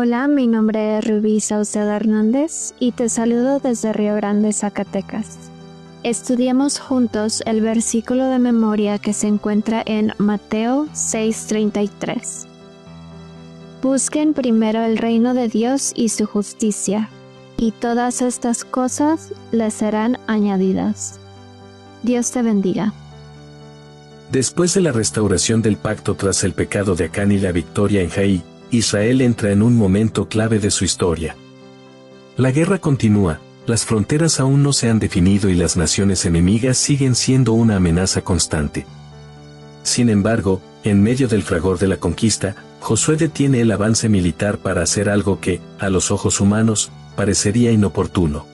Hola, mi nombre es Rubí Sauceda Hernández y te saludo desde Río Grande, Zacatecas. Estudiamos juntos el versículo de memoria que se encuentra en Mateo 6:33. Busquen primero el reino de Dios y su justicia, y todas estas cosas les serán añadidas. Dios te bendiga. Después de la restauración del pacto tras el pecado de Acán y la victoria en Jaí, Israel entra en un momento clave de su historia. La guerra continúa, las fronteras aún no se han definido y las naciones enemigas siguen siendo una amenaza constante. Sin embargo, en medio del fragor de la conquista, Josué detiene el avance militar para hacer algo que, a los ojos humanos, parecería inoportuno: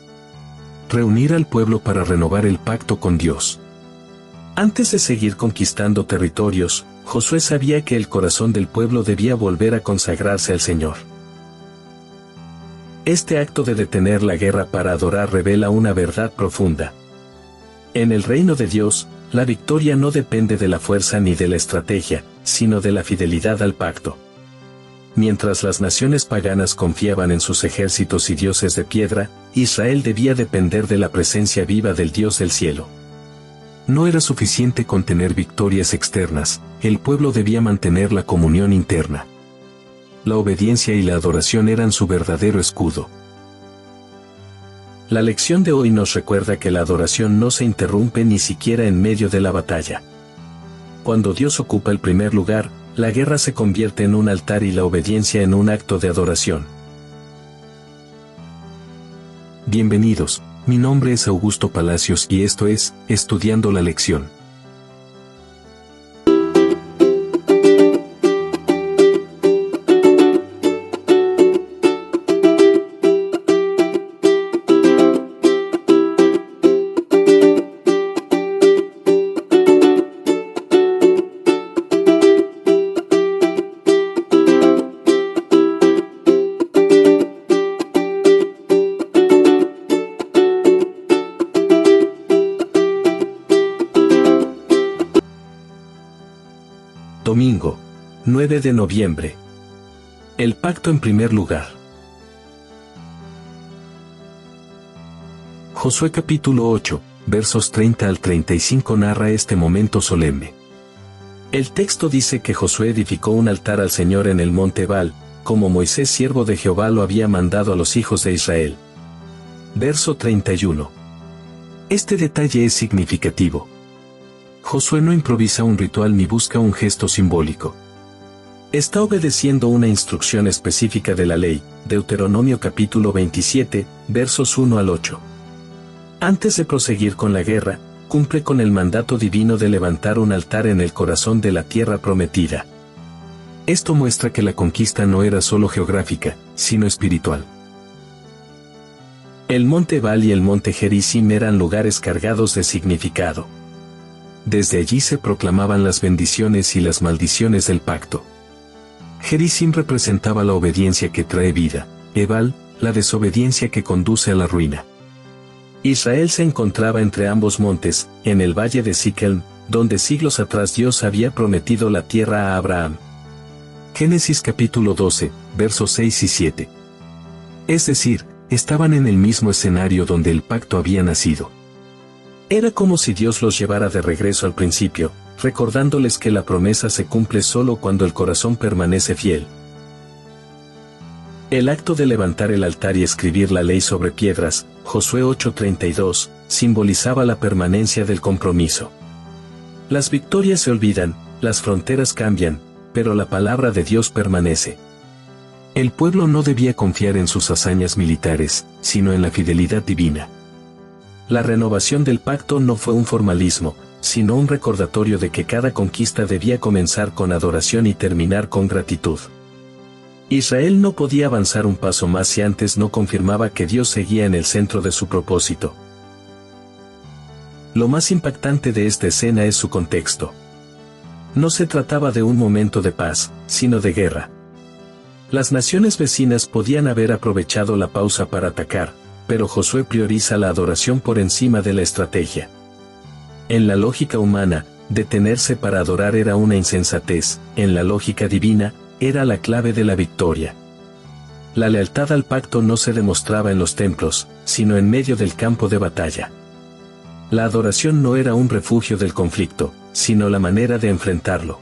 reunir al pueblo para renovar el pacto con Dios. Antes de seguir conquistando territorios, Josué sabía que el corazón del pueblo debía volver a consagrarse al Señor. Este acto de detener la guerra para adorar revela una verdad profunda. En el reino de Dios, la victoria no depende de la fuerza ni de la estrategia, sino de la fidelidad al pacto. Mientras las naciones paganas confiaban en sus ejércitos y dioses de piedra, Israel debía depender de la presencia viva del Dios del cielo. No era suficiente con tener victorias externas, el pueblo debía mantener la comunión interna. La obediencia y la adoración eran su verdadero escudo. La lección de hoy nos recuerda que la adoración no se interrumpe ni siquiera en medio de la batalla. Cuando Dios ocupa el primer lugar, la guerra se convierte en un altar y la obediencia en un acto de adoración. Bienvenidos. Mi nombre es Augusto Palacios y esto es Estudiando la Lección. Domingo, 9 de noviembre. El pacto en primer lugar. Josué capítulo 8, versos 30 al 35 narra este momento solemne. El texto dice que Josué edificó un altar al Señor en el monte Ebal, como Moisés siervo de Jehová lo había mandado a los hijos de Israel. Verso 31. Este detalle es significativo. Josué no improvisa un ritual ni busca un gesto simbólico. Está obedeciendo una instrucción específica de la ley, Deuteronomio capítulo 27, versos 1 al 8. Antes de proseguir con la guerra, cumple con el mandato divino de levantar un altar en el corazón de la tierra prometida. Esto muestra que la conquista no era solo geográfica, sino espiritual. El monte Ebal y el monte Gerizim eran lugares cargados de significado. Desde allí se proclamaban las bendiciones y las maldiciones del pacto. Gerizim representaba la obediencia que trae vida, Ebal, la desobediencia que conduce a la ruina. Israel se encontraba entre ambos montes, en el valle de Siquem, donde siglos atrás Dios había prometido la tierra a Abraham. Génesis capítulo 12, versos 6 y 7. Es decir, estaban en el mismo escenario donde el pacto había nacido. Era como si Dios los llevara de regreso al principio, recordándoles que la promesa se cumple solo cuando el corazón permanece fiel. El acto de levantar el altar y escribir la ley sobre piedras, Josué 8:32, simbolizaba la permanencia del compromiso. Las victorias se olvidan, las fronteras cambian, pero la palabra de Dios permanece. El pueblo no debía confiar en sus hazañas militares, sino en la fidelidad divina. La renovación del pacto no fue un formalismo, sino un recordatorio de que cada conquista debía comenzar con adoración y terminar con gratitud. Israel no podía avanzar un paso más si antes no confirmaba que Dios seguía en el centro de su propósito. Lo más impactante de esta escena es su contexto. No se trataba de un momento de paz, sino de guerra. Las naciones vecinas podían haber aprovechado la pausa para atacar, pero Josué prioriza la adoración por encima de la estrategia. En la lógica humana, detenerse para adorar era una insensatez, en la lógica divina, era la clave de la victoria. La lealtad al pacto no se demostraba en los templos, sino en medio del campo de batalla. La adoración no era un refugio del conflicto, sino la manera de enfrentarlo.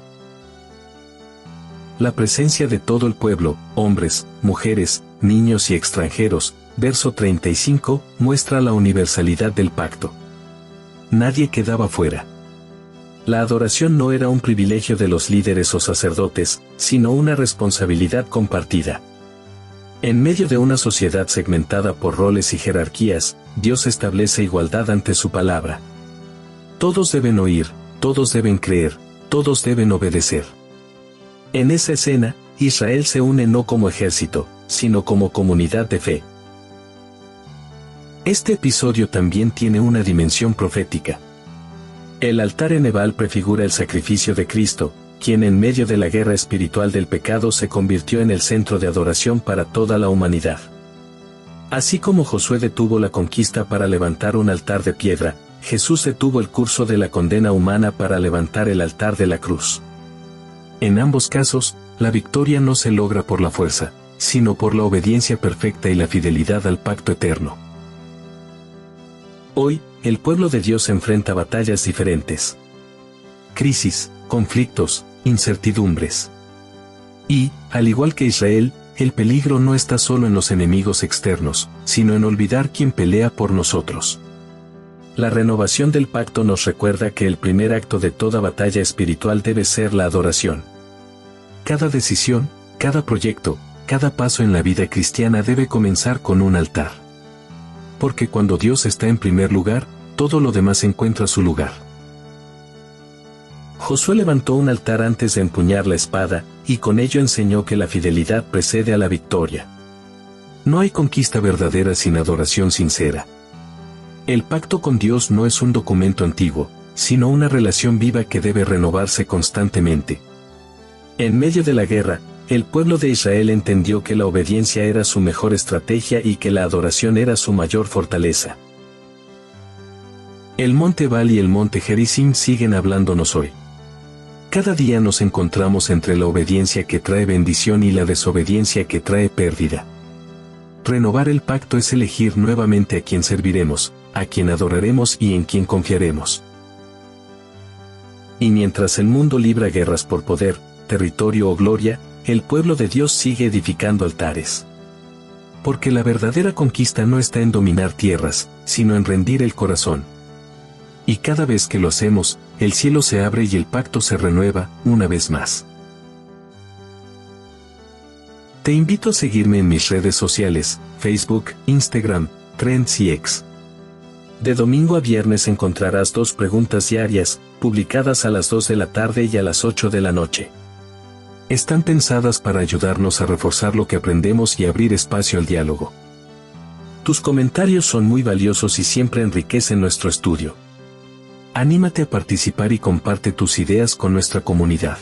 La presencia de todo el pueblo, hombres, mujeres, niños y extranjeros, verso 35, muestra la universalidad del pacto. Nadie quedaba fuera. La adoración no era un privilegio de los líderes o sacerdotes, sino una responsabilidad compartida. En medio de una sociedad segmentada por roles y jerarquías, Dios establece igualdad ante su palabra. Todos deben oír, todos deben creer, todos deben obedecer. En esa escena, Israel se une no como ejército, sino como comunidad de fe. Este episodio también tiene una dimensión profética. El altar en Ebal prefigura el sacrificio de Cristo, quien en medio de la guerra espiritual del pecado se convirtió en el centro de adoración para toda la humanidad. Así como Josué detuvo la conquista para levantar un altar de piedra, Jesús detuvo el curso de la condena humana para levantar el altar de la cruz. En ambos casos, la victoria no se logra por la fuerza, sino por la obediencia perfecta y la fidelidad al pacto eterno. Hoy, el pueblo de Dios enfrenta batallas diferentes. Crisis, conflictos, incertidumbres. Y, al igual que Israel, el peligro no está solo en los enemigos externos, sino en olvidar quién pelea por nosotros. La renovación del pacto nos recuerda que el primer acto de toda batalla espiritual debe ser la adoración. Cada decisión, cada proyecto, cada paso en la vida cristiana debe comenzar con un altar. Porque cuando Dios está en primer lugar, todo lo demás encuentra su lugar. Josué levantó un altar antes de empuñar la espada, y con ello enseñó que la fidelidad precede a la victoria. No hay conquista verdadera sin adoración sincera. El pacto con Dios no es un documento antiguo, sino una relación viva que debe renovarse constantemente. En medio de la guerra, el pueblo de Israel entendió que la obediencia era su mejor estrategia y que la adoración era su mayor fortaleza. El monte Ebal y el monte Gerizim siguen hablándonos hoy. Cada día nos encontramos entre la obediencia que trae bendición y la desobediencia que trae pérdida. Renovar el pacto es elegir nuevamente a quien serviremos, a quien adoraremos y en quien confiaremos. Y mientras el mundo libra guerras por poder, territorio o gloria, el pueblo de Dios sigue edificando altares. Porque la verdadera conquista no está en dominar tierras, sino en rendir el corazón. Y cada vez que lo hacemos, el cielo se abre y el pacto se renueva, una vez más. Te invito a seguirme en mis redes sociales, Facebook, Instagram, Threads y X. De domingo a viernes encontrarás 2 preguntas diarias, publicadas a las 2 de la tarde y a las 8 de la noche. Están pensadas para ayudarnos a reforzar lo que aprendemos y abrir espacio al diálogo. Tus comentarios son muy valiosos y siempre enriquecen nuestro estudio. Anímate a participar y comparte tus ideas con nuestra comunidad.